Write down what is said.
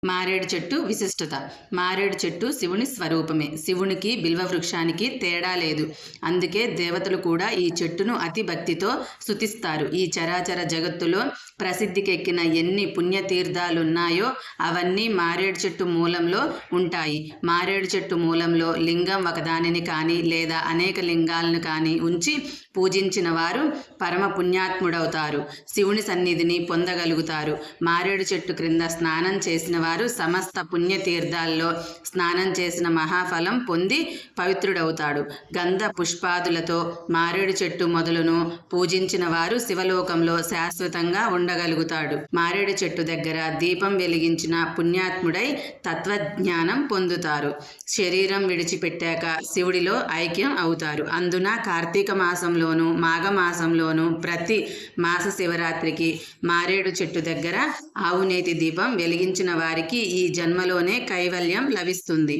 మారేడు చెట్టు విశిష్టత. మారేడు చెట్టు శివుని స్వరూపమే. శివునికి బిల్వ వృక్షానికి తేడా లేదు. అందుకే దేవతలు కూడా ఈ చెట్టును అతి భక్తితో స్తుతిస్తారు. ఈ చరాచర జగత్తులో ప్రసిద్ధికెక్కిన ఎన్ని పుణ్యతీర్థాలున్నాయో అవన్నీ మారేడు చెట్టు మూలంలో ఉంటాయి. మారేడు చెట్టు మూలంలో లింగం ఒకదానిని కానీ లేదా అనేక లింగాలను కానీ ఉంచి పూజించిన వారు పరమ పుణ్యాత్ముడవుతారు. శివుని సన్నిధిని పొందగలుగుతారు. మారేడు చెట్టు క్రింద స్నానం చేసిన వారు సమస్త పుణ్యతీర్థాల్లో స్నానం చేసిన మహాఫలం పొంది పవిత్రుడవుతాడు. గంధ పుష్పాదులతో మారేడు చెట్టు మొదలును పూజించిన వారు శివలోకంలో శాశ్వతంగా ఉండగలుగుతాడు. మారేడు చెట్టు దగ్గర దీపం వెలిగించిన పుణ్యాత్ముడై తత్వజ్ఞానం పొందుతారు. శరీరం విడిచిపెట్టాక శివుడిలో ఐక్యం అవుతారు. అందున కార్తీక మాసంలోను మాఘమాసంలోను ప్రతి మాస శివరాత్రికి మారేడు చెట్టు దగ్గర ఆవునేతి దీపం వెలిగించిన వారికి ఈ జన్మలోనే కైవల్యం లభిస్తుంది.